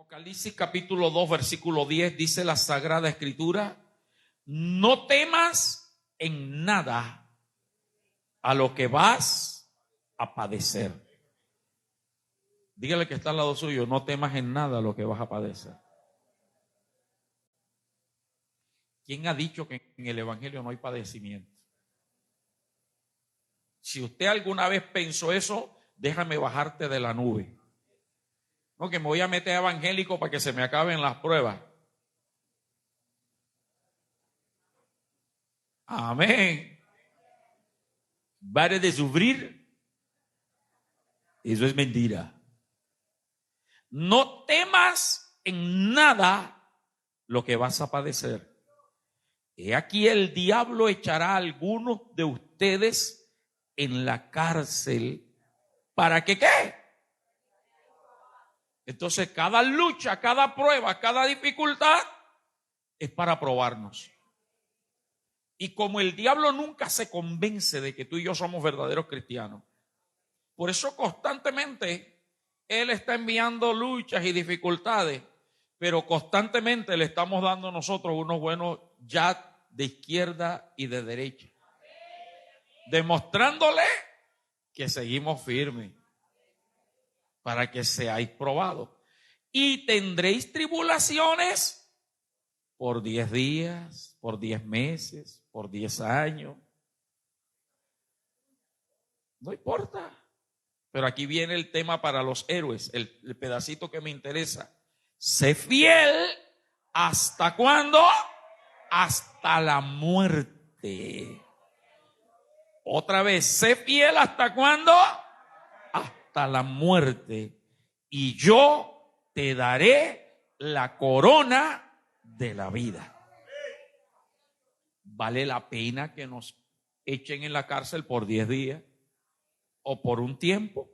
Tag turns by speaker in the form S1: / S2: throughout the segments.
S1: Apocalipsis capítulo 2, versículo 10, dice la Sagrada Escritura: no temas en nada a lo que vas a padecer. Dígale que está al lado suyo: no temas en nada a lo que vas a padecer. ¿Quién ha dicho que en el Evangelio no hay padecimiento? Si usted alguna vez pensó eso, déjame bajarte de la nube. No, que me voy a meter evangélico para que se me acaben las pruebas. Amén. Pare de sufrir. Eso es mentira. No temas en nada lo que vas a padecer. He aquí el diablo echará a algunos de ustedes en la cárcel. ¿Para que qué? Entonces cada lucha, cada prueba, cada dificultad es para probarnos. Y como el diablo nunca se convence de que tú y yo somos verdaderos cristianos, por eso constantemente él está enviando luchas y dificultades, pero constantemente le estamos dando nosotros unos buenos jabs de izquierda y de derecha, demostrándole que seguimos firmes para que seáis probados. Y tendréis tribulaciones por 10 días, por 10 meses, por 10 años. No importa. Pero aquí viene el tema para los héroes, el pedacito que me interesa. Sé fiel ¿hasta cuándo? Hasta la muerte. Otra vez, sé fiel ¿hasta cuándo? Hasta la muerte. Y yo te daré la corona de la vida. ¿Vale la pena que nos echen en la cárcel por 10 días? O por un tiempo,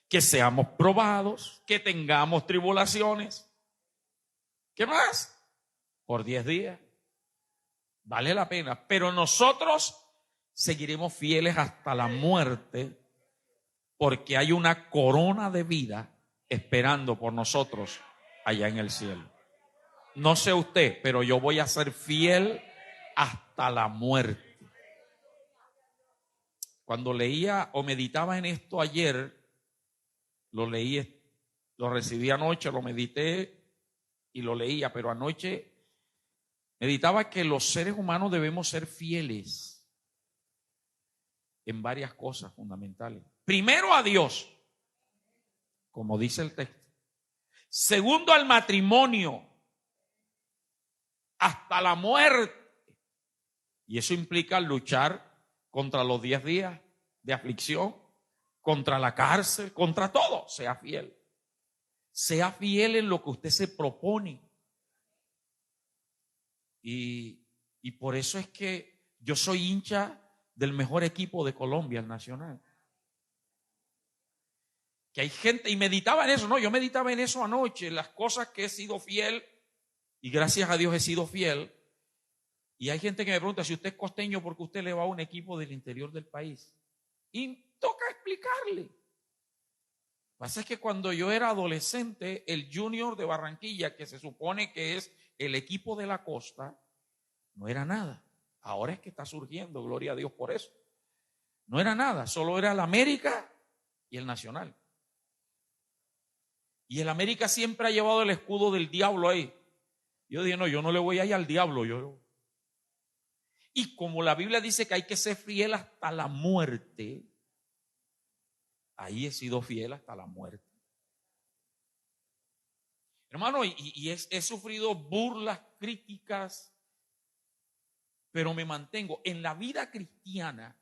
S1: que seamos probados, que tengamos tribulaciones. ¿Qué más? Por 10 días. Vale la pena. Pero nosotros seguiremos fieles hasta la muerte, porque hay una corona de vida esperando por nosotros allá en el cielo. No sé usted, pero yo voy a ser fiel hasta la muerte. Cuando leía o meditaba en esto ayer, lo leí, lo recibí anoche, lo medité y lo leía, pero anoche meditaba que los seres humanos debemos ser fieles en varias cosas fundamentales. Primero a Dios, como dice el texto. Segundo al matrimonio, hasta la muerte. Y eso implica luchar contra los 10 días de aflicción, contra la cárcel, contra todo. Sea fiel. Sea fiel en lo que usted se propone. Y por eso es que yo soy hincha del mejor equipo de Colombia, el Nacional. Que hay gente, y meditaba en eso, no, yo meditaba en eso anoche, las cosas que he sido fiel, y gracias a Dios he sido fiel. Y hay gente que me pregunta: si usted es costeño, ¿por qué usted le va a un equipo del interior del país? Y toca explicarle. Lo que pasa es que cuando yo era adolescente, el Junior de Barranquilla, que se supone que es el equipo de la costa, no era nada. Ahora es que está surgiendo, gloria a Dios por eso. No era nada, solo era el América y el Nacional. Y el América siempre ha llevado el escudo del diablo ahí. Yo dije: no, yo no le voy a ir al diablo. Y como la Biblia dice que hay que ser fiel hasta la muerte, ahí he sido fiel hasta la muerte. Hermano, he sufrido burlas, críticas, pero me mantengo. En la vida cristiana,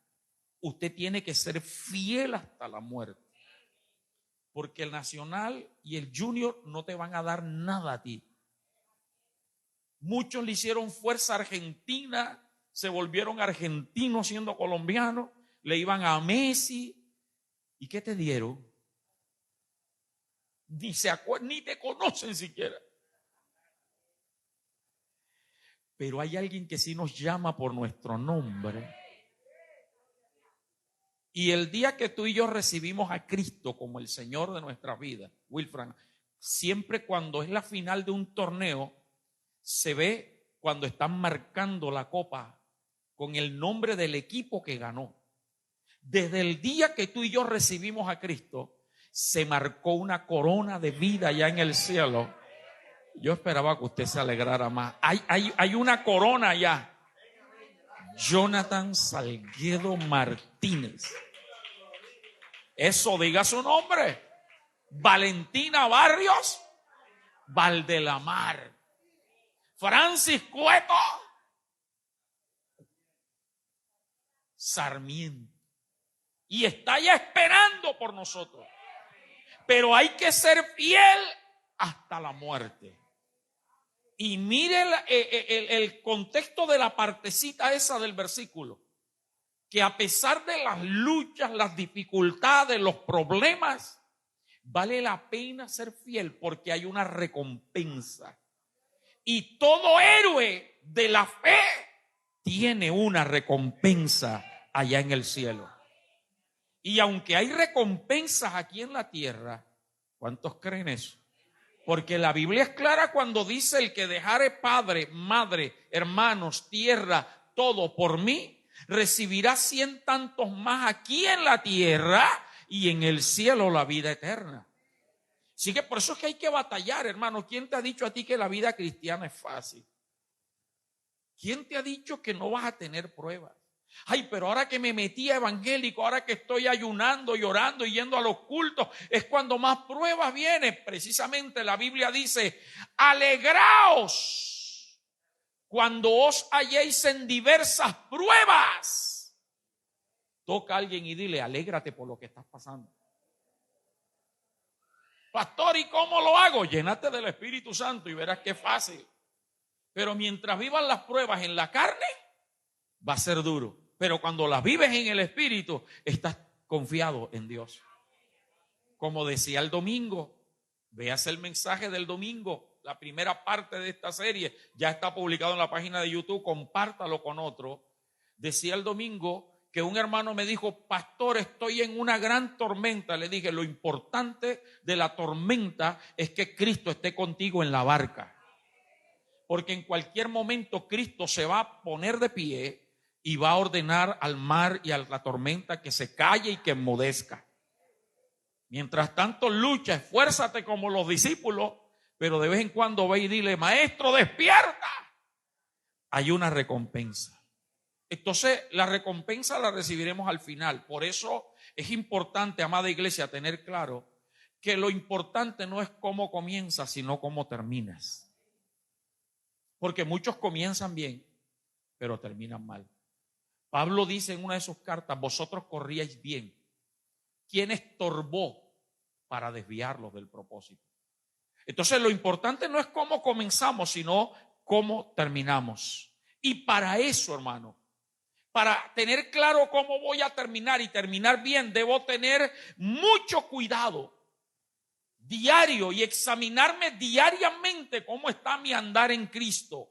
S1: usted tiene que ser fiel hasta la muerte. Porque el Nacional y el Junior no te van a dar nada a ti. Muchos le hicieron fuerza a Argentina, se volvieron argentinos siendo colombianos, le iban a Messi. ¿Y qué te dieron? Ni te conocen siquiera. Pero hay alguien que sí nos llama por nuestro nombre. Y el día que tú y yo recibimos a Cristo como el Señor de nuestra vida, Wilfran, siempre cuando es la final de un torneo, se ve cuando están marcando la copa con el nombre del equipo que ganó. Desde el día que tú y yo recibimos a Cristo, se marcó una corona de vida allá en el cielo. Yo esperaba que usted se alegrara más. Hay una corona allá. Jonathan Salguedo Martínez. Eso, diga su nombre. Valentina Barrios Valdelamar. Francis Cueto Sarmiento. Y está ya esperando por nosotros. Pero hay que ser fiel hasta la muerte. Y mire el contexto de la partecita esa del versículo. Que a pesar de las luchas, las dificultades, los problemas, vale la pena ser fiel porque hay una recompensa. Y todo héroe de la fe tiene una recompensa allá en el cielo. Y aunque hay recompensas aquí en la tierra, ¿cuántos creen eso? Porque la Biblia es clara cuando dice: el que dejare padre, madre, hermanos, tierra, todo por mí, recibirá 100 tantos más aquí en la tierra y en el cielo la vida eterna. Así que por eso es que hay que batallar, hermano. ¿Quién te ha dicho a ti que la vida cristiana es fácil? ¿Quién te ha dicho que no vas a tener pruebas? Ay, pero ahora que me metí a evangélico, ahora que estoy ayunando y orando y yendo a los cultos, es cuando más pruebas vienen. Precisamente la Biblia dice: alegraos cuando os halléis en diversas pruebas. Toca a alguien y dile: alégrate por lo que estás pasando. Pastor, ¿y cómo lo hago? Llénate del Espíritu Santo y verás que es fácil. Pero mientras vivan las pruebas en la carne, va a ser duro. Pero cuando las vives en el Espíritu, estás confiado en Dios. Como decía el domingo, veas el mensaje del domingo, la primera parte de esta serie, ya está publicado en la página de YouTube, compártalo con otro. Decía el domingo que un hermano me dijo: pastor, estoy en una gran tormenta. Le dije: lo importante de la tormenta es que Cristo esté contigo en la barca. Porque en cualquier momento Cristo se va a poner de pie y va a ordenar al mar y a la tormenta que se calle y que enmudezca. Mientras tanto, lucha, esfuérzate como los discípulos, pero de vez en cuando ve y dile: maestro, despierta. Hay una recompensa. Entonces, la recompensa la recibiremos al final. Por eso es importante, amada iglesia, tener claro que lo importante no es cómo comienzas, sino cómo terminas. Porque muchos comienzan bien, pero terminan mal. Pablo dice en una de sus cartas: vosotros corríais bien. ¿Quién estorbó para desviarlos del propósito? Entonces, lo importante no es cómo comenzamos, sino cómo terminamos. Y para eso, hermano, para tener claro cómo voy a terminar y terminar bien, debo tener mucho cuidado diario y examinarme diariamente cómo está mi andar en Cristo.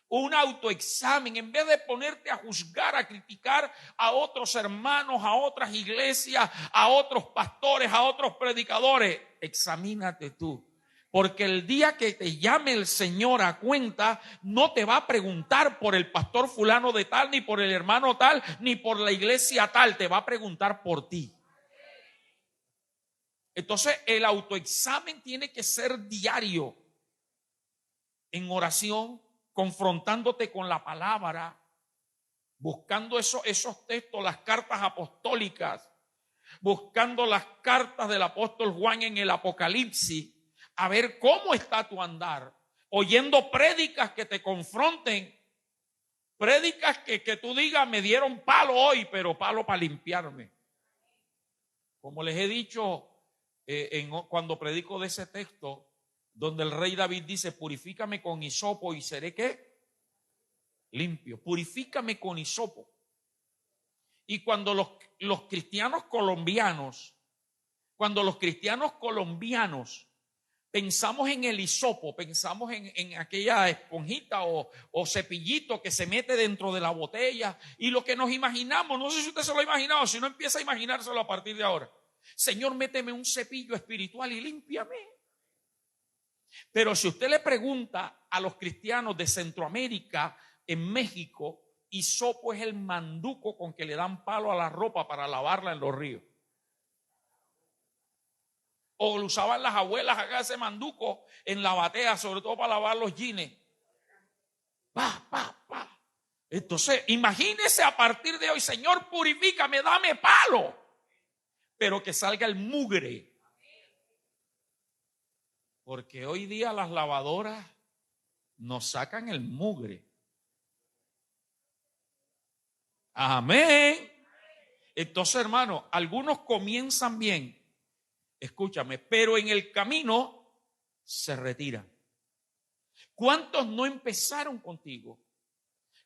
S1: Un autoexamen, en vez de ponerte a juzgar, a criticar a otros hermanos, a otras iglesias, a otros pastores, a otros predicadores. Examínate tú. Porque el día que te llame el Señor a cuenta, no te va a preguntar por el pastor fulano de tal, ni por el hermano tal, ni por la iglesia tal. Te va a preguntar por ti. Entonces, el autoexamen tiene que ser diario, en oración, confrontándote con la palabra, buscando esos textos, las cartas apostólicas, buscando las cartas del apóstol Juan en el Apocalipsis, a ver cómo está tu andar, oyendo prédicas que te confronten, prédicas que tú digas: me dieron palo hoy, pero palo para limpiarme. Como les he dicho cuando predico de ese texto, donde el rey David dice: purifícame con hisopo y seré ¿qué? Limpio. Purifícame con hisopo. Y cuando los cristianos colombianos pensamos en el hisopo, pensamos en aquella esponjita o cepillito que se mete dentro de la botella, y lo que nos imaginamos, no sé si usted se lo ha imaginado, si no, empieza a imaginárselo a partir de ahora: Señor, méteme un cepillo espiritual y límpiame. Pero si usted le pregunta a los cristianos de Centroamérica, en México, hisopo es el manduco con que le dan palo a la ropa para lavarla en los ríos. O lo usaban las abuelas acá, ese manduco en la batea, sobre todo para lavar los jeans. Pa, pa, pa. Entonces, imagínese a partir de hoy, Señor, purifícame, dame palo, pero que salga el mugre. Porque hoy día las lavadoras nos sacan el mugre. Amén. Entonces, hermano, algunos comienzan bien, escúchame, pero en el camino se retiran. ¿Cuántos no empezaron contigo?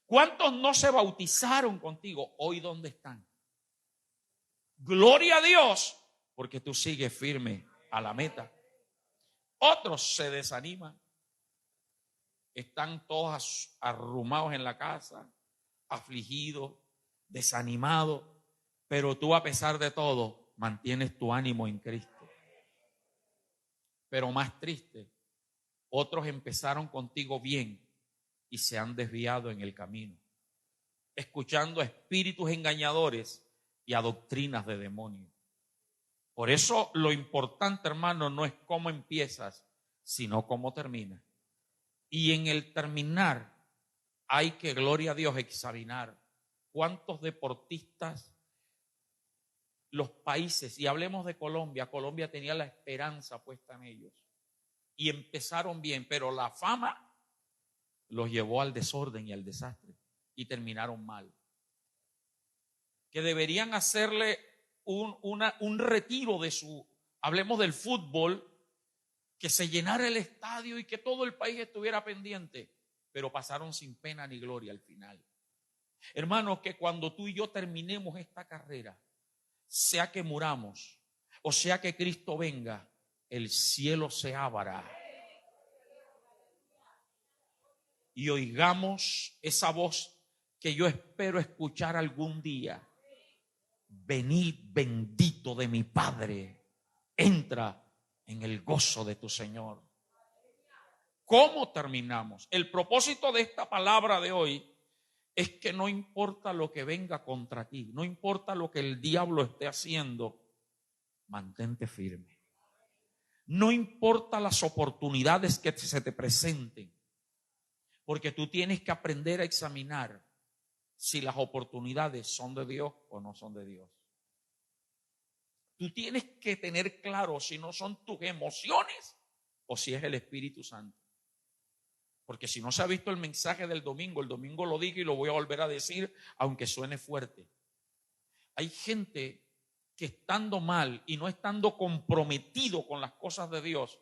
S1: ¿Cuántos no se bautizaron contigo? Hoy, ¿dónde están? Gloria a Dios, porque tú sigues firme a la meta. Otros se desaniman. Están todos arrumados en la casa, afligidos, desanimados. Pero tú, a pesar de todo, mantienes tu ánimo en Cristo. Pero más triste, otros empezaron contigo bien y se han desviado en el camino, escuchando a espíritus engañadores y a doctrinas de demonios. Por eso lo importante, hermano, no es cómo empiezas, sino cómo terminas. Y en el terminar hay que, gloria a Dios, examinar cuántos deportistas, los países, y hablemos de Colombia, Colombia tenía la esperanza puesta en ellos y empezaron bien, pero la fama los llevó al desorden y al desastre y terminaron mal. Que deberían hacerle un retiro de su, hablemos del fútbol, que se llenara el estadio y que todo el país estuviera pendiente, pero pasaron sin pena ni gloria al final. Hermanos, que cuando tú y yo terminemos esta carrera, sea que muramos o sea que Cristo venga, el cielo se abra y oigamos esa voz que yo espero escuchar algún día. Venid, bendito de mi Padre, entra en el gozo de tu Señor. ¿Cómo terminamos? El propósito de esta palabra de hoy es que no importa lo que venga contra ti, no importa lo que el diablo esté haciendo, mantente firme. No importa las oportunidades que se te presenten, porque tú tienes que aprender a examinar si las oportunidades son de Dios o no son de Dios. Tú tienes que tener claro si no son tus emociones o si es el Espíritu Santo. Porque si no se ha visto el mensaje del domingo, el domingo lo dije y lo voy a volver a decir, aunque suene fuerte. Hay gente que estando mal y no estando comprometido con las cosas de Dios,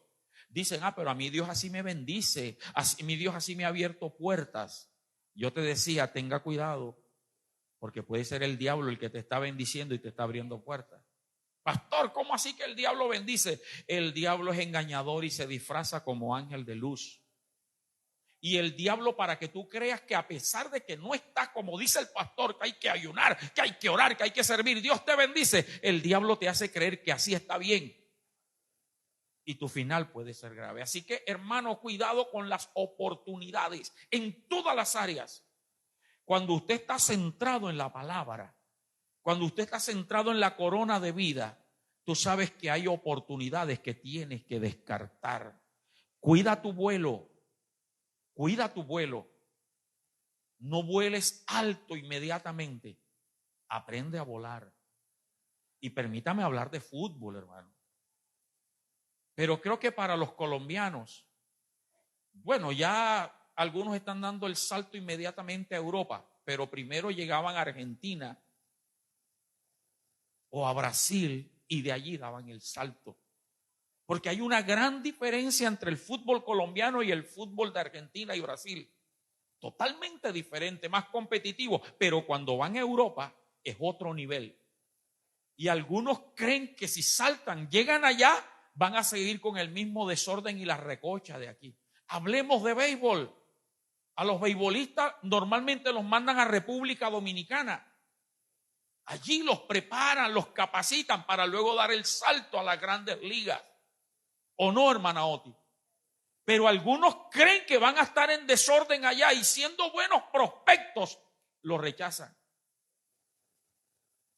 S1: dicen, pero a mí Dios así me bendice, mi Dios así me ha abierto puertas. Yo te decía, tenga cuidado, porque puede ser el diablo el que te está bendiciendo y te está abriendo puertas. Pastor, ¿cómo así que el diablo bendice? El diablo es engañador y se disfraza como ángel de luz. Y el diablo, para que tú creas que a pesar de que no estás, como dice el pastor, que hay que ayunar, que hay que orar, que hay que servir, Dios te bendice, el diablo te hace creer que así está bien. Y tu final puede ser grave. Así que, hermano, cuidado con las oportunidades en todas las áreas. Cuando usted está centrado en la palabra, cuando usted está centrado en la corona de vida, tú sabes que hay oportunidades que tienes que descartar. Cuida tu vuelo. Cuida tu vuelo. No vueles alto inmediatamente. Aprende a volar. Y permítame hablar de fútbol, hermano. Pero creo que para los colombianos, bueno, ya algunos están dando el salto inmediatamente a Europa, pero primero llegaban a Argentina o a Brasil y de allí daban el salto. Porque hay una gran diferencia entre el fútbol colombiano y el fútbol de Argentina y Brasil. Totalmente diferente, más competitivo. Pero cuando van a Europa es otro nivel. Y algunos creen que si saltan, llegan allá, van a seguir con el mismo desorden y la recocha de aquí. Hablemos de béisbol. A los beisbolistas normalmente los mandan a República Dominicana. Allí los preparan, los capacitan para luego dar el salto a las grandes ligas. ¿O no, hermana Oti? Pero algunos creen que van a estar en desorden allá y siendo buenos prospectos, lo rechazan.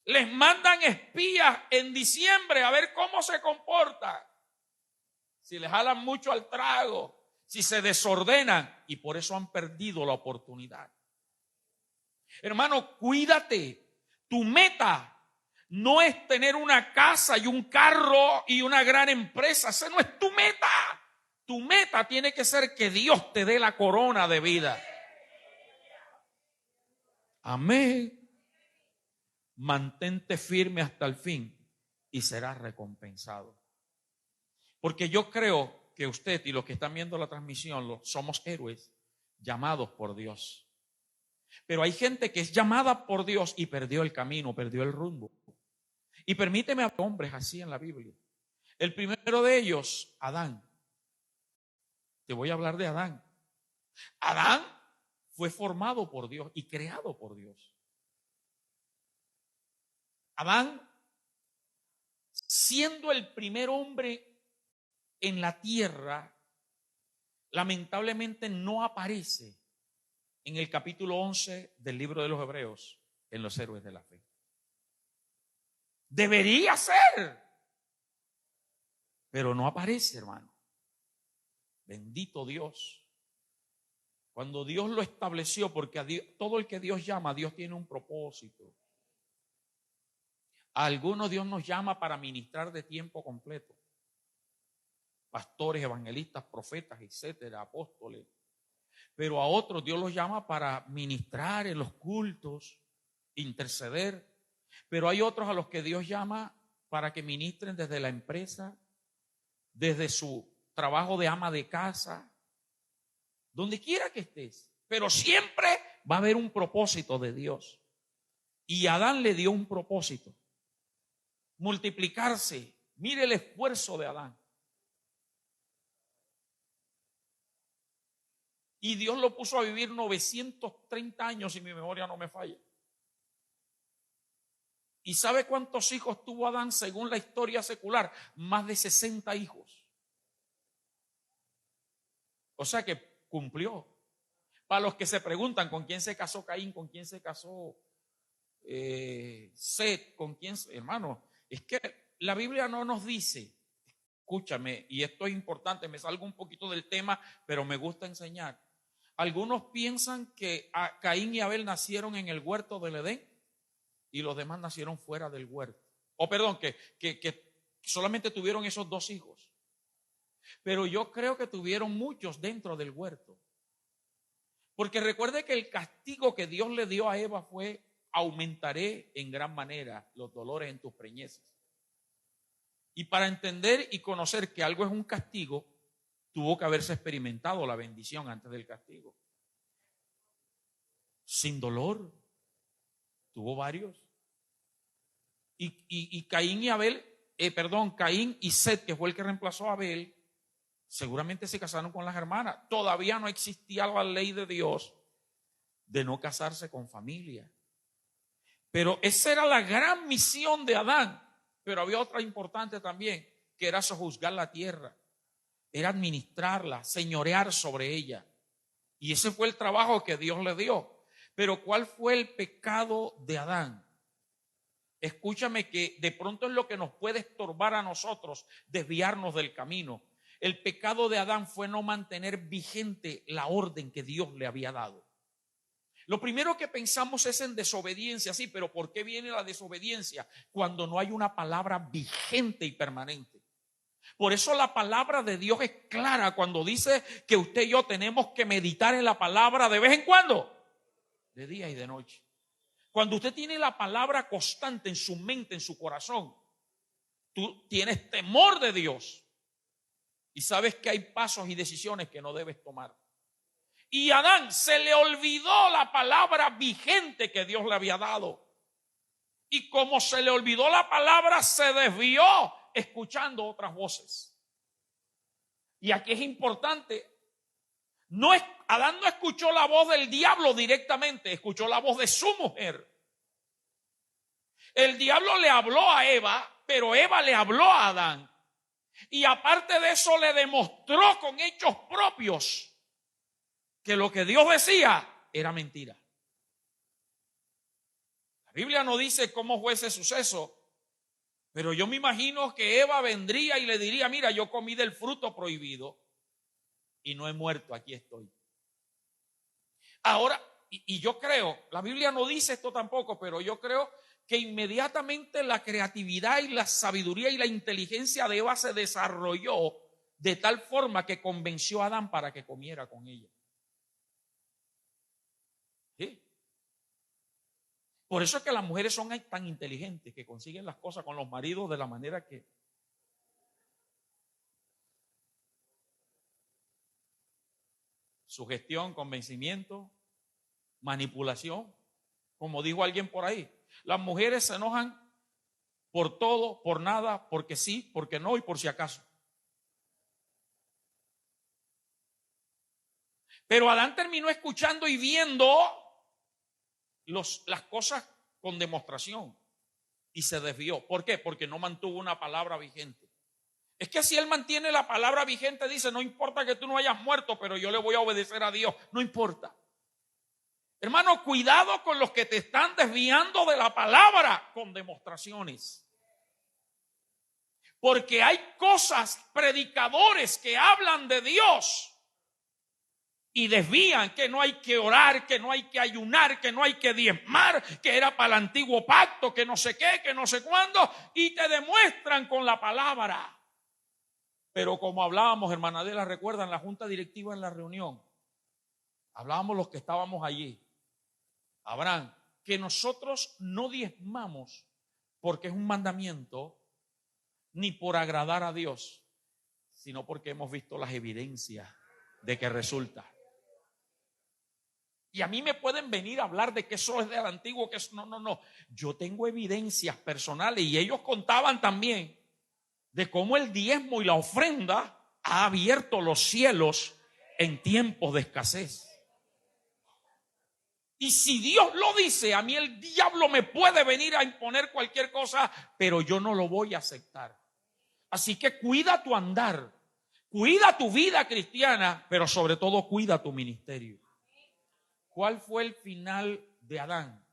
S1: Les mandan espías en diciembre a ver cómo se comporta. Si les jalan mucho al trago, si se desordenan, y por eso han perdido la oportunidad. Hermano, cuídate. Tu meta no es tener una casa y un carro y una gran empresa. Esa no es tu meta. Tu meta tiene que ser que Dios te dé la corona de vida. Amén. Mantente firme hasta el fin y serás recompensado. Porque yo creo que usted y los que están viendo la transmisión somos héroes llamados por Dios. Pero hay gente que es llamada por Dios y perdió el camino, perdió el rumbo. Y permíteme hablar de hombres así en la Biblia. El primero de ellos, Adán. Te voy a hablar de Adán. Adán fue formado por Dios y creado por Dios. Adán, siendo el primer hombre en la tierra, lamentablemente no aparece en el capítulo 11 del libro de los Hebreos, en los héroes de la fe. Debería ser, pero no aparece, hermano. Bendito Dios. Cuando Dios lo estableció, porque a Dios, todo el que Dios llama, Dios tiene un propósito. A algunos Dios nos llama para ministrar de tiempo completo. Pastores, evangelistas, profetas, etcétera, apóstoles. Pero a otros Dios los llama para ministrar en los cultos, interceder. Pero hay otros a los que Dios llama para que ministren desde la empresa, desde su trabajo de ama de casa, donde quiera que estés. Pero siempre va a haber un propósito de Dios. Y Adán le dio un propósito: multiplicarse. Mire el esfuerzo de Adán. Y Dios lo puso a vivir 930 años, si mi memoria no me falla. ¿Y sabe cuántos hijos tuvo Adán según la historia secular? Más de 60 hijos. O sea que cumplió. Para los que se preguntan con quién se casó Caín, con quién se casó Set, con quién, hermano, es que la Biblia no nos dice, escúchame, y esto es importante, me salgo un poquito del tema, pero me gusta enseñar. Algunos piensan que Caín y Abel nacieron en el huerto del Edén y los demás nacieron fuera del huerto. O perdón, que solamente tuvieron esos dos hijos. Pero yo creo que tuvieron muchos dentro del huerto. Porque recuerde que el castigo que Dios le dio a Eva fue: aumentaré en gran manera los dolores en tus preñeces. Y para entender y conocer que algo es un castigo, tuvo que haberse experimentado la bendición antes del castigo. Sin dolor. Tuvo varios. Y Caín y Abel, Caín y Set, que fue el que reemplazó a Abel, seguramente se casaron con las hermanas. Todavía no existía la ley de Dios de no casarse con familia. Pero esa era la gran misión de Adán. Pero había otra importante también, que era sojuzgar la tierra. Era administrarla, señorear sobre ella. Y ese fue el trabajo que Dios le dio. Pero ¿cuál fue el pecado de Adán? Escúchame, que de pronto es lo que nos puede estorbar a nosotros, desviarnos del camino. El pecado de Adán fue no mantener vigente la orden que Dios le había dado. Lo primero que pensamos es en desobediencia, sí, pero ¿por qué viene la desobediencia? Cuando no hay una palabra vigente y permanente. Por eso la palabra de Dios es clara cuando dice que usted y yo tenemos que meditar en la palabra de vez en cuando, de día y de noche. Cuando usted tiene la palabra constante en su mente, en su corazón, tú tienes temor de Dios y sabes que hay pasos y decisiones que no debes tomar. Y a Adán se le olvidó la palabra vigente que Dios le había dado. Y como se le olvidó la palabra, se desvió escuchando otras voces. Y aquí es importante, Adán no escuchó la voz del diablo directamente, escuchó la voz de su mujer. El diablo le habló a Eva, pero Eva le habló a Adán. Y aparte de eso le demostró con hechos propios que lo que Dios decía era mentira. La Biblia no dice cómo fue ese suceso, pero yo me imagino que Eva vendría y le diría: mira, yo comí del fruto prohibido y no he muerto, aquí estoy. Ahora, y yo creo, la Biblia no dice esto tampoco, pero yo creo que inmediatamente la creatividad y la sabiduría y la inteligencia de Eva se desarrolló de tal forma que convenció a Adán para que comiera con ella. ¿Sí? Por eso es que las mujeres son tan inteligentes, que consiguen las cosas con los maridos de la manera que... Sugestión, convencimiento, manipulación. Como dijo alguien por ahí, las mujeres se enojan por todo, por nada, porque sí, porque no y por si acaso. Pero Adán terminó escuchando y viendo las cosas con demostración y se desvió. ¿Por qué? Porque no mantuvo una palabra vigente. Es que si él mantiene la palabra vigente, dice: no importa que tú no hayas muerto, pero yo le voy a obedecer a Dios. No importa. Hermano, cuidado con los que te están desviando de la palabra con demostraciones. Porque hay cosas, predicadores que hablan de Dios y desvían que no hay que orar, que no hay que ayunar, que no hay que diezmar, que era para el antiguo pacto, que no sé qué, que no sé cuándo, y te demuestran con la palabra. Pero como hablábamos, hermana Adela, recuerdan la junta directiva en la reunión, hablábamos los que estábamos allí, Abraham, que nosotros no diezmamos porque es un mandamiento, ni por agradar a Dios, sino porque hemos visto las evidencias de que resulta. Y a mí me pueden venir a hablar de que eso es del antiguo, que eso, no. Yo tengo evidencias personales y ellos contaban también de cómo el diezmo y la ofrenda ha abierto los cielos en tiempos de escasez. Y si Dios lo dice, a mí el diablo me puede venir a imponer cualquier cosa, pero yo no lo voy a aceptar. Así que cuida tu andar, cuida tu vida cristiana, pero sobre todo cuida tu ministerio. ¿Cuál fue el final de Adán?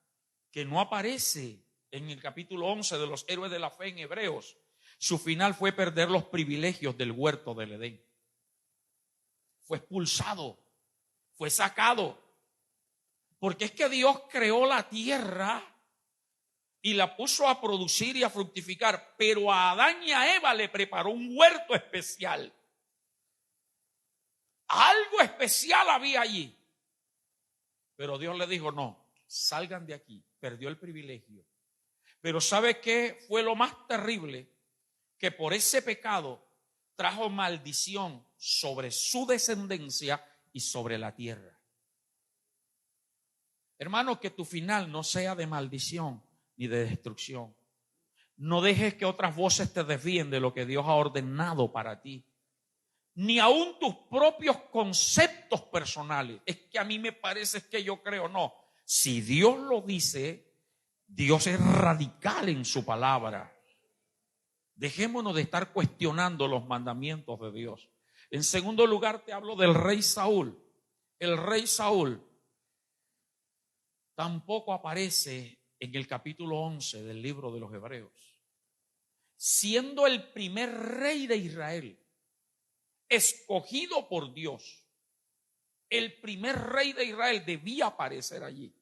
S1: Que no aparece en el capítulo 11 de los héroes de la fe en Hebreos. Su final fue perder los privilegios del huerto del Edén. Fue expulsado, fue sacado. Porque es que Dios creó la tierra y la puso a producir y a fructificar, pero a Adán y a Eva le preparó un huerto especial. Algo especial había allí. Pero Dios le dijo: no, salgan de aquí. Perdió el privilegio. Pero ¿sabe qué fue lo más terrible? Que por ese pecado trajo maldición sobre su descendencia y sobre la tierra. Hermano, que tu final no sea de maldición ni de destrucción. No dejes que otras voces te desvíen de lo que Dios ha ordenado para ti. Ni aun tus propios conceptos personales. Es que a mí me parece, que yo creo, no. Si Dios lo dice, Dios es radical en su palabra. Dejémonos de estar cuestionando los mandamientos de Dios. En segundo lugar, te hablo del rey Saúl. El rey Saúl tampoco aparece en el capítulo 11 del libro de los Hebreos. Siendo el primer rey de Israel, escogido por Dios, el primer rey de Israel debía aparecer allí.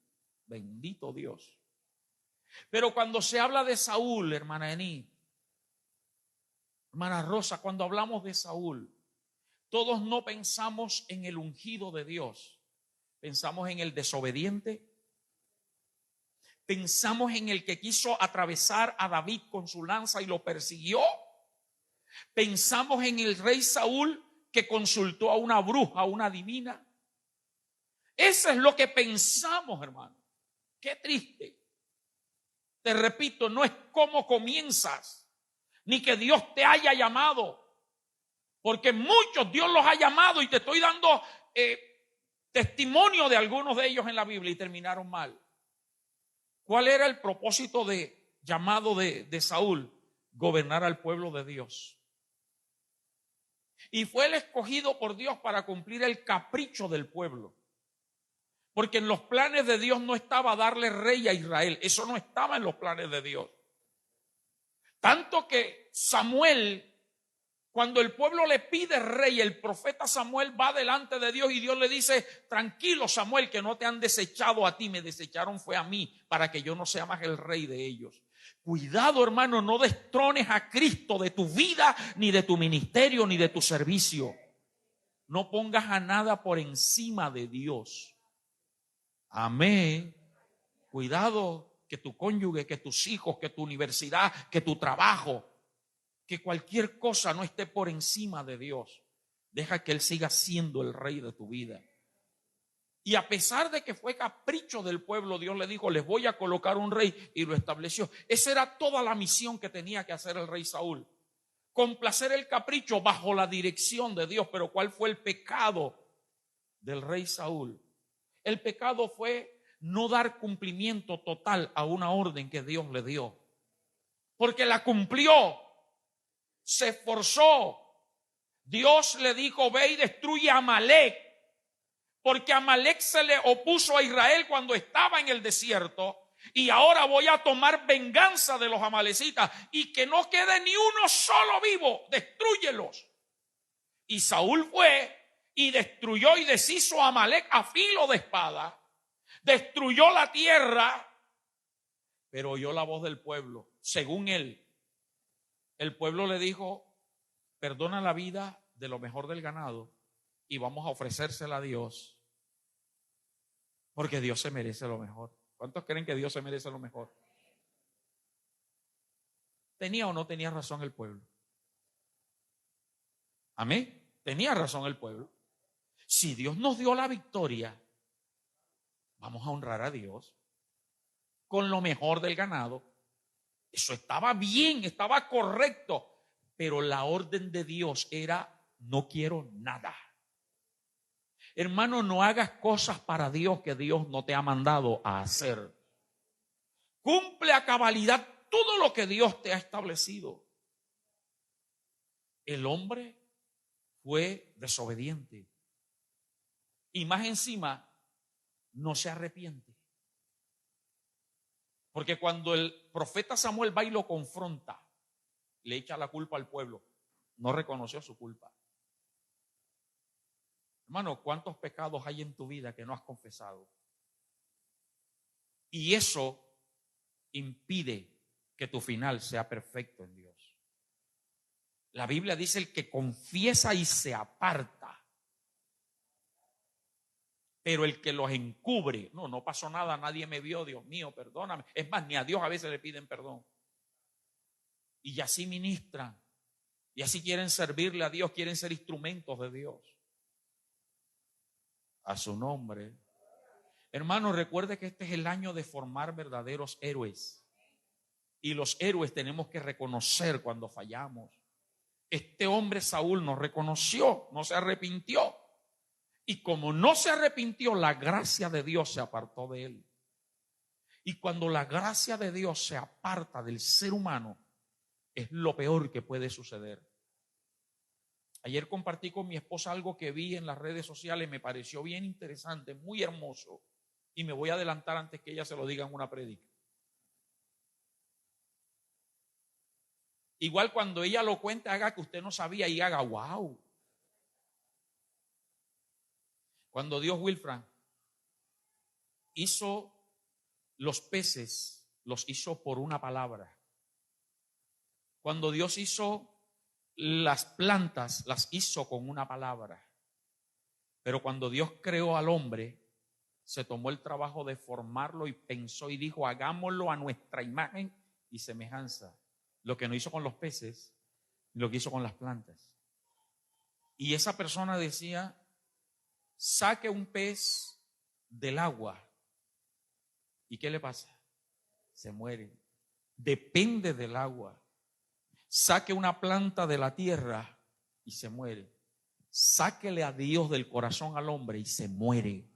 S1: Bendito Dios. Pero cuando se habla de Saúl, hermana Ení, hermana Rosa, cuando hablamos de Saúl, todos no pensamos en el ungido de Dios. Pensamos en el desobediente. Pensamos en el que quiso atravesar a David con su lanza y lo persiguió. Pensamos en el rey Saúl que consultó a una bruja, a una divina. Eso es lo que pensamos, hermano. Qué triste. Te repito, no es cómo comienzas, ni que Dios te haya llamado. Porque muchos Dios los ha llamado y te estoy dando testimonio de algunos de ellos en la Biblia y terminaron mal. ¿Cuál era el propósito de llamado de Saúl? Gobernar al pueblo de Dios. Y fue el escogido por Dios para cumplir el capricho del pueblo. Porque en los planes de Dios no estaba darle rey a Israel. Eso no estaba en los planes de Dios. Tanto que Samuel, cuando el pueblo le pide rey, el profeta Samuel va delante de Dios y Dios le dice: tranquilo, Samuel, que no te han desechado a ti, me desecharon fue a mí, para que yo no sea más el rey de ellos. Cuidado, hermano, no destrones a Cristo de tu vida, ni de tu ministerio, ni de tu servicio. No pongas a nada por encima de Dios. Amén. Cuidado que tu cónyuge, que tus hijos, que tu universidad, que tu trabajo, que cualquier cosa no esté por encima de Dios. Deja que Él siga siendo el rey de tu vida. Y a pesar de que fue capricho del pueblo, Dios le dijo: les voy a colocar un rey, y lo estableció. Esa era toda la misión que tenía que hacer el rey Saúl. Complacer el capricho bajo la dirección de Dios. Pero ¿cuál fue el pecado del rey Saúl? El pecado fue no dar cumplimiento total a una orden que Dios le dio. Porque la cumplió, se esforzó. Dios le dijo: ve y destruye a Amalek. Porque Amalek se le opuso a Israel cuando estaba en el desierto. Y ahora voy a tomar venganza de los amalecitas. Y que no quede ni uno solo vivo. Destrúyelos. Y Saúl fue y destruyó y deshizo a Amalek a filo de espada. Destruyó la tierra. Pero oyó la voz del pueblo. Según él, el pueblo le dijo: perdona la vida de lo mejor del ganado y vamos a ofrecérsela a Dios. Porque Dios se merece lo mejor. ¿Cuántos creen que Dios se merece lo mejor? ¿Tenía o no tenía razón el pueblo? Amén. Tenía razón el pueblo. Si Dios nos dio la victoria, vamos a honrar a Dios con lo mejor del ganado. Eso estaba bien, estaba correcto. Pero la orden de Dios era: no quiero nada. Hermano, no hagas cosas para Dios que Dios no te ha mandado a hacer. Cumple a cabalidad todo lo que Dios te ha establecido. El hombre fue desobediente. Y más encima, no se arrepiente. Porque cuando el profeta Samuel va y lo confronta, le echa la culpa al pueblo. No reconoció su culpa. Hermano, ¿cuántos pecados hay en tu vida que no has confesado? Y eso impide que tu final sea perfecto en Dios. La Biblia dice: el que confiesa y se aparta. Pero el que los encubre: no pasó nada, nadie me vio, Dios mío, perdóname. Es más, ni a Dios a veces le piden perdón. Y así ministran. Y así quieren servirle a Dios, quieren ser instrumentos de Dios. A su nombre. Hermano, recuerde que este es el año de formar verdaderos héroes. Y los héroes tenemos que reconocer cuando fallamos. Este hombre Saúl no reconoció, no se arrepintió. Y como no se arrepintió, la gracia de Dios se apartó de él. Y cuando la gracia de Dios se aparta del ser humano, es lo peor que puede suceder. Ayer compartí con mi esposa algo que vi en las redes sociales, me pareció bien interesante, muy hermoso. Y me voy a adelantar antes que ella se lo diga en una prédica. Igual cuando ella lo cuente, haga que usted no sabía y haga wow. Cuando Dios, Wilfran, hizo los peces, los hizo por una palabra. Cuando Dios hizo las plantas, las hizo con una palabra. Pero cuando Dios creó al hombre, se tomó el trabajo de formarlo y pensó y dijo: hagámoslo a nuestra imagen y semejanza. Lo que no hizo con los peces, lo que hizo con las plantas. Y esa persona decía: saque un pez del agua. ¿Y qué le pasa? Se muere. Depende del agua. Saque una planta de la tierra y se muere. Sáquele a Dios del corazón al hombre y se muere.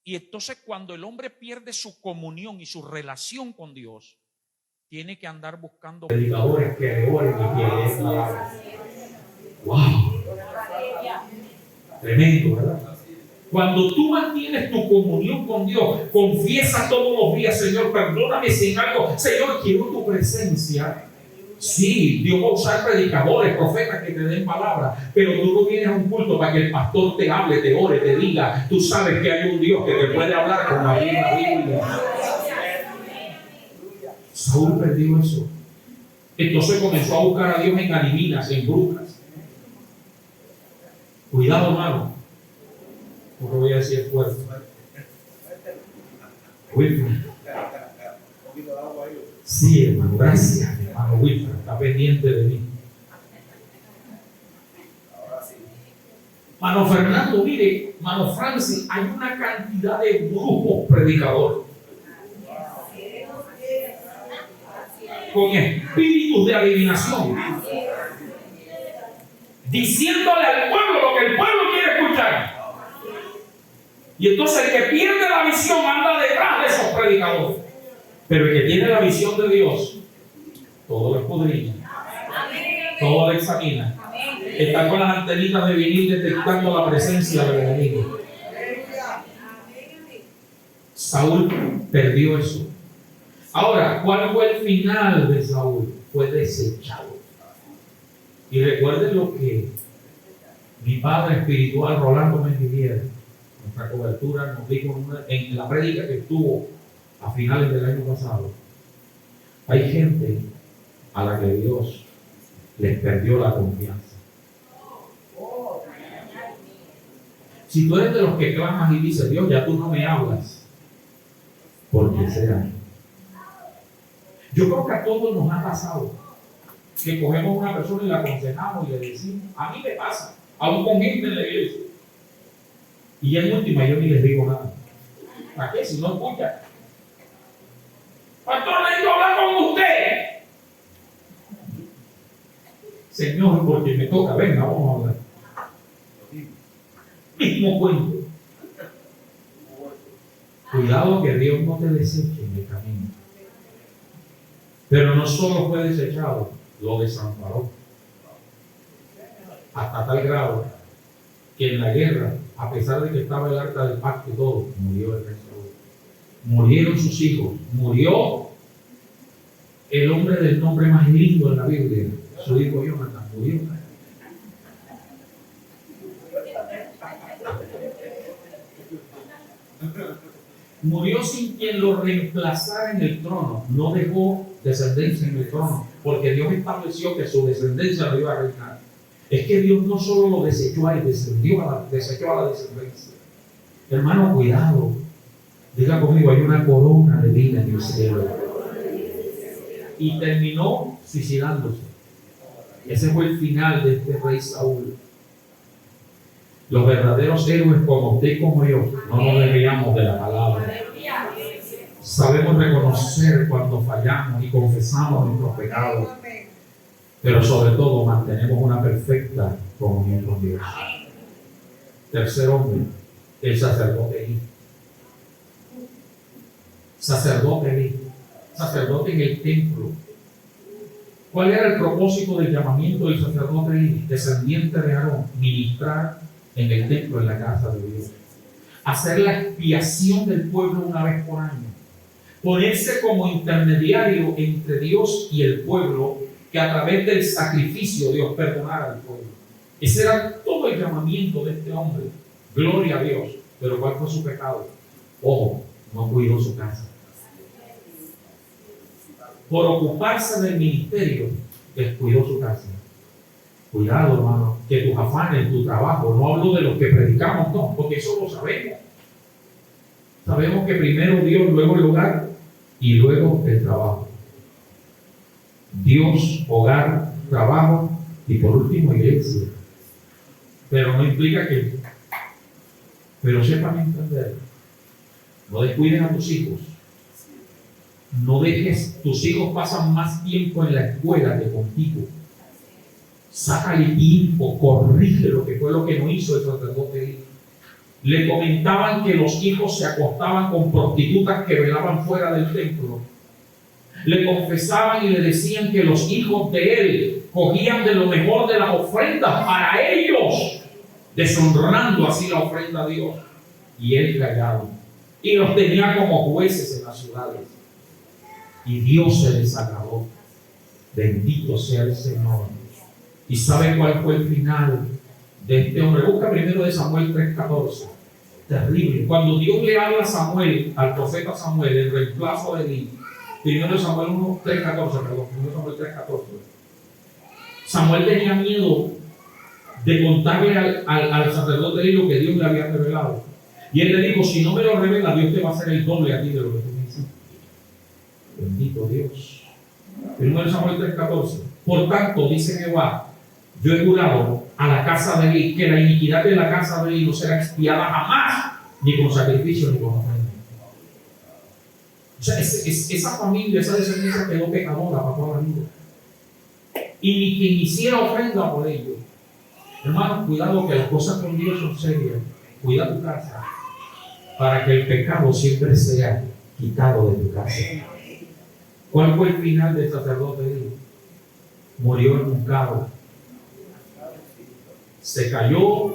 S1: Y entonces cuando el hombre pierde su comunión y su relación con Dios, tiene que andar buscando
S2: predicadores que le oren y que den palabra. ¡Wow! Tremendo, ¿verdad? Cuando tú mantienes tu comunión con Dios, confiesas todos los días: Señor, perdóname si en algo, Señor, quiero tu presencia. Sí, Dios va a usar predicadores, profetas que te den palabra, pero tú no vienes a un culto para que el pastor te hable, te ore, te diga. Tú sabes que hay un Dios que te puede hablar con la misma Biblia. Saúl perdió eso. Entonces comenzó a buscar a Dios en adivinas, en brujas. Cuidado, hermano. No lo voy a decir fuerte. Wilfred. Sí, hermano, gracias, hermano Wilfred. Está pendiente de mí. Mano Fernando, mire, mano Francis, hay una cantidad de brujos predicadores con espíritus de adivinación, diciéndole al pueblo lo que el pueblo quiere escuchar. Y entonces el que pierde la visión anda detrás de esos predicadores. Pero el que tiene la visión de Dios, todo lo escudriña, todo lo examina. Está con las antenitas de vinil detectando la presencia del enemigo. Saúl perdió eso. Ahora, ¿cuál fue el final de Saúl? Fue desechado. Y recuerden lo que mi padre espiritual Rolando Mendiviera, nuestra cobertura, nos dijo en la prédica que estuvo a finales del año pasado. Hay gente a la que Dios les perdió la confianza. Si tú eres de los que clamas y dices: Dios, ya tú no me hablas, ¿por qué será? Yo creo que a todos nos ha pasado que cogemos a una persona y la aconsejamos y le decimos: a mí me pasa, aún con gente en la iglesia. Y en última yo ni les digo nada. ¿Para qué? Si no escuchan. Pastor, necesito hablar con usted. Señor, porque me toca, venga, vamos a hablar. Mismo cuento. Cuidado que Dios no te deseche en el camino. Pero no solo fue desechado, lo desamparó. Hasta tal grado que en la guerra, a pesar de que estaba el arca del pacto y todo, murió el rey Saúl. Murieron sus hijos. Murió el hombre del nombre más lindo en la Biblia. Su hijo Jonathan murió. Murió sin quien lo reemplazara en el trono. No dejó descendencia en el trono, porque Dios estableció que su descendencia lo iba a reinar. Es que Dios no solo lo desechó a él, desechó a la descendencia. Hermano, cuidado. Diga conmigo: hay una corona de vida en el cielo. Y terminó suicidándose. Ese fue el final de este rey Saúl. Los verdaderos héroes como usted y como yo no nos desviamos de la palabra. Sabemos reconocer cuando fallamos y confesamos nuestros pecados, pero sobre todo mantenemos una perfecta comunión con Dios. Tercer hombre, el sacerdote Elí. Sacerdote Elí. Sacerdote en el templo. ¿Cuál era el propósito del llamamiento del sacerdote Elí? Descendiente de Aarón, ministrar en el templo, en la casa de Dios. Hacer la expiación del pueblo una vez por año. Ponerse como intermediario entre Dios y el pueblo, que a través del sacrificio Dios perdonara al pueblo. Ese era todo el llamamiento de este hombre. Gloria a Dios. Pero ¿cuál fue su pecado? Ojo, no cuidó su casa. Por ocuparse del ministerio, descuidó su casa. Cuidado, hermano, que tus afanes, tu trabajo, no hablo de los que predicamos, no, porque eso lo sabemos. Sabemos que primero Dios, luego el hogar y luego el trabajo. Dios, hogar, trabajo y por último iglesia. Pero no implica que... Pero sepan entender, no descuides a tus hijos. No dejes, tus hijos pasan más tiempo en la escuela que contigo. Sácale tiempo, corrige lo que fue lo que no hizo el sacerdote. Le comentaban que los hijos se acostaban con prostitutas que velaban fuera del templo. Le confesaban y le decían que los hijos de él cogían de lo mejor de las ofrendas para ellos, deshonrando así la ofrenda a Dios. Y él callado. Y los tenía como jueces en las ciudades. Y Dios se les agradó. Bendito sea el Señor. ¿Y sabe cuál fue el final de este hombre? Busca primero de Samuel 3:14. Terrible. Cuando Dios le habla a Samuel, al profeta Samuel, el reemplazo de Elí, primero de Samuel 3:14, perdón, primero de Samuel 3:14. Samuel tenía miedo de contarle al sacerdote Elí lo que Dios le había revelado. Y él le dijo, si no me lo revela, Dios te va a hacer el doble a ti de lo que tú me hiciste. Bendito Dios. Primero de Samuel 3:14. Por tanto, dice Jehová, yo he jurado a la casa de Elí que la iniquidad de la casa de Elí no será expiada jamás, ni con sacrificio ni con ofrenda. O sea, esa familia, esa descendencia quedó pecadora para toda la vida. Y ni quien hiciera ofrenda por ello. Hermano, cuidado que las cosas con Dios son serias. Cuida tu casa para que el pecado siempre sea quitado de tu casa. ¿Cuál fue el final del sacerdote Elí? Murió enjuncado. Se cayó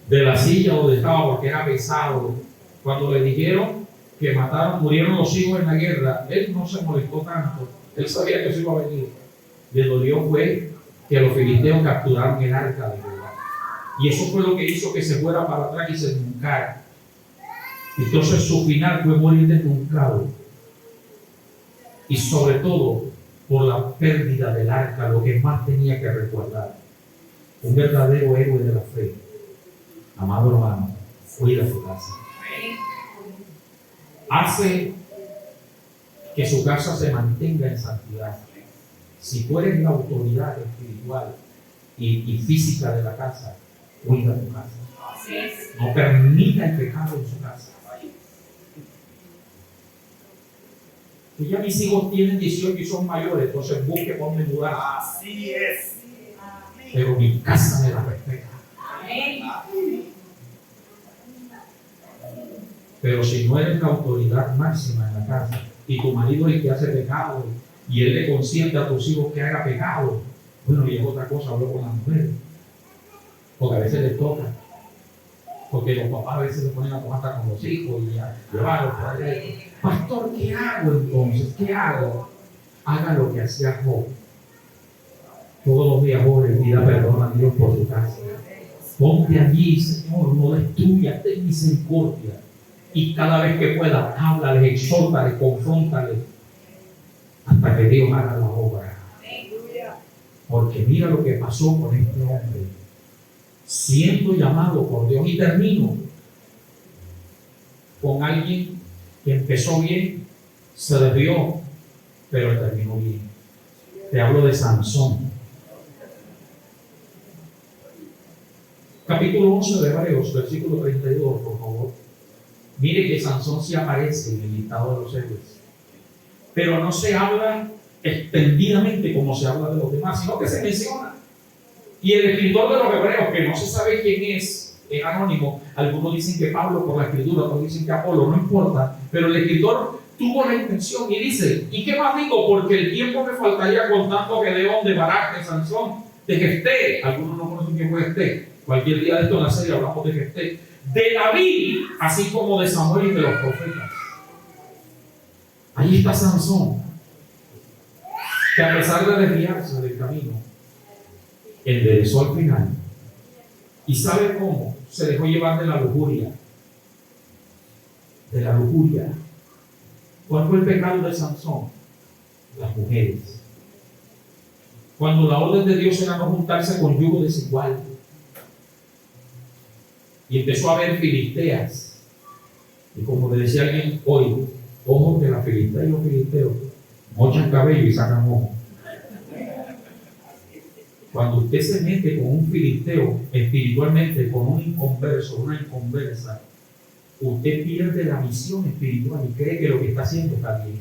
S2: de la silla donde estaba porque era pesado. Cuando le dijeron que murieron los hijos en la guerra, él no se molestó tanto. Él sabía que eso iba a venir. Le dolió fue que los filisteos capturaron el arca de Jehová. Y eso fue lo que hizo que se fuera para atrás y se enjuncara. Entonces su final fue morir desnucado. Y sobre todo por la pérdida del arca, lo que más tenía que recordar. Un verdadero héroe de la fe. Amado hermano, cuida su casa. Hace que su casa se mantenga en santidad. Si tú eres la autoridad espiritual y física de la casa, cuida tu casa. No permita el pecado en su casa. Que ya mis hijos tienen 18 y son mayores, entonces busque dónde mudar.
S3: Así es.
S2: Pero mi casa me la respeta. Pero si no eres la autoridad máxima en la casa y tu marido es el que hace pecado y él le consiente a tus hijos que haga pecado, bueno, y es otra cosa, hablo con las mujeres, porque a veces les toca, porque los papás a veces se ponen a tomar hasta con los hijos y a llevarlos por ahí. Pastor, ¿qué hago entonces? ¿Qué hago? Haga lo que hacía Job. Todos los días ore y pida perdón a Dios por tu casa. Ponte allí, Señor, no destruyas, ten misericordia. Y cada vez que pueda, háblale, exhórtale, confróntale, hasta que Dios haga la obra. Porque mira lo que pasó con este hombre, siendo llamado por Dios. Y termino con alguien que empezó bien, se desvió, pero terminó bien. Te hablo de Sansón. Capítulo 11 de Hebreos, versículo 32, por favor. Mire que Sansón sí aparece en el listado de los héroes. Pero no se habla extendidamente como se habla de los demás, sino que se menciona. Y el escritor de los Hebreos, que no se sabe quién es anónimo, algunos dicen que Pablo por la escritura, otros dicen que Apolo, no importa, pero el escritor tuvo la intención y dice, ¿y qué más digo? Porque el tiempo me faltaría contando Gedeón, de Barak, de Sansón, de Jefté. Algunos no conocen quién fue Jefté. Cualquier día de esto en la serie hablamos de Jefté, de David, así como de Samuel y de los profetas. Ahí está Sansón, que a pesar de desviarse del camino, enderezó al final. ¿Y sabe cómo? Se dejó llevar de la lujuria. De la lujuria. ¿Cuál fue el pecado de Sansón? Las mujeres. Cuando la orden de Dios era no juntarse con yugo desigual. Y empezó a ver filisteas. Y como le decía alguien hoy, ojo que las filisteas y los filisteos mochan cabello y sacan ojo. Cuando usted se mete con un filisteo espiritualmente, con un inconverso, una inconversa, usted pierde la misión espiritual y cree que lo que está haciendo está bien.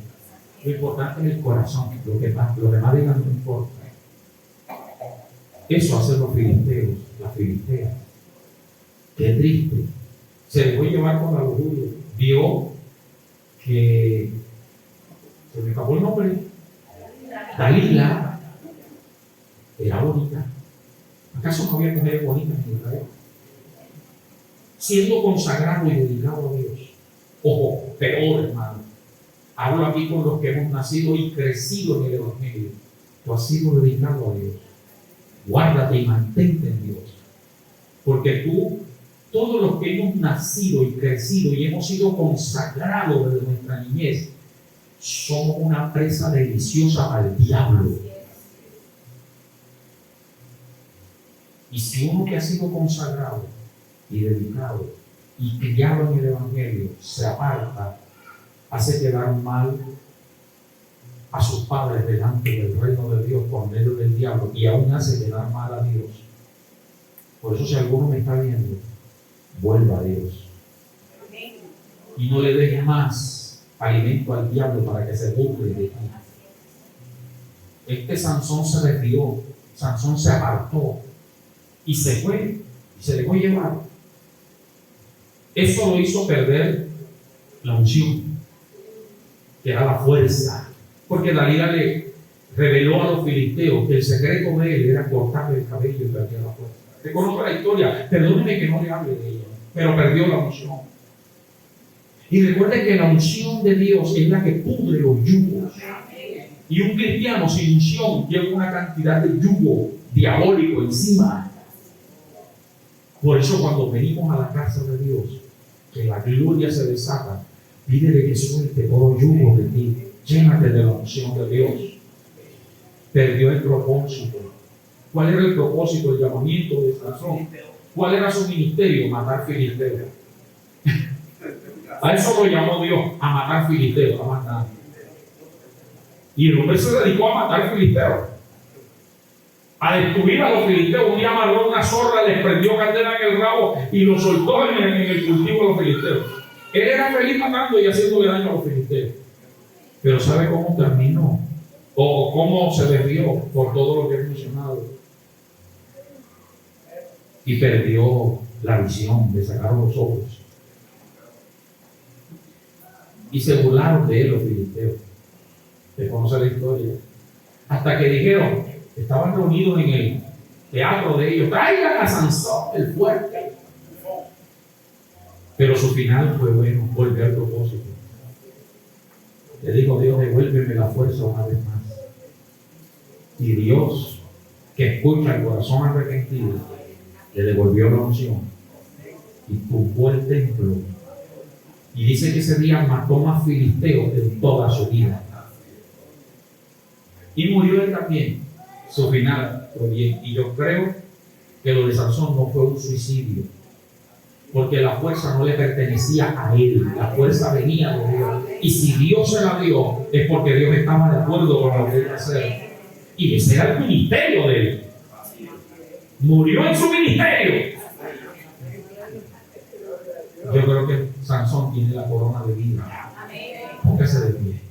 S2: Lo importante es el corazón, lo demás digan no importa. Eso hacen los filisteos, las filisteas. Qué triste. Se dejó llevar con la lujuria. Vio que Se me acabó el nombre. Dalila era bonita. ¿Acaso no había mujeres bonitas en Israel? Siendo consagrado y dedicado a Dios. Ojo, peor, hermano. Hablo aquí con los que hemos nacido y crecido en el Evangelio. Tú has sido dedicado a Dios. Guárdate y mantente en Dios. Porque tú, todos los que hemos nacido y crecido y hemos sido consagrados desde nuestra niñez, somos una presa deliciosa al diablo. Y si uno que ha sido consagrado y dedicado y criado en el Evangelio se aparta, hace quedar mal a sus padres delante del reino de Dios por medio del diablo y aún hace quedar mal a Dios. Por eso si alguno me está viendo, vuelva a Dios y no le deje más alimento al diablo para que se burle de ti. Sansón se retiró, Sansón se apartó y se fue y se dejó llevar. Eso lo hizo perder la unción, que era la fuerza, porque Dalila le reveló a los filisteos que el secreto de él era cortarle el cabello y perder la fuerza. Te conozco la historia, perdóneme que no le hable de ella, pero perdió la unción. Y recuerde que la unción de Dios es la que pudre los yugos. Y un cristiano sin unción lleva una cantidad de yugo diabólico encima. Por eso cuando venimos a la casa de Dios, que la gloria se desata, pídele que suelte todo yugo de ti. Llénate de la unción de Dios. Perdió el propósito. ¿Cuál era el propósito, el llamamiento de Sansón? ¿Cuál era su ministerio? Matar filisteos. A eso lo llamó Dios, a matar filisteos, a matar. Y el hombre se dedicó a matar filisteos, a destruir a los filisteos. Un día amarró una zorra, les prendió candela en el rabo y lo soltó en el cultivo de los filisteos. Él era feliz matando y haciéndole daño a los filisteos. Pero ¿sabe cómo terminó? O cómo se desvió por todo lo que he mencionado. Y perdió la visión, le sacaron los ojos. Y se burlaron de él los filisteos. ¿Te conoce la historia? Hasta que dijeron, estaban reunidos en el teatro de ellos, traigan a Sansón, el fuerte. Pero su final fue bueno, volver al propósito. Le dijo Dios, devuélveme la fuerza una vez más. Y Dios, que escucha el corazón arrepentido, le devolvió la unción y tumbó el templo. Y dice que ese día mató más filisteos en toda su vida. Y murió él también. Su final fue bien. Y yo creo que lo de Sansón no fue un suicidio, porque la fuerza no le pertenecía a él, la fuerza venía de Dios. Y si Dios se la dio, es porque Dios estaba de acuerdo con lo que iba a hacer. Y ese era el ministerio de él. Murió en su ministerio. Yo creo que Sansón tiene la corona de vida. Póngase de pie.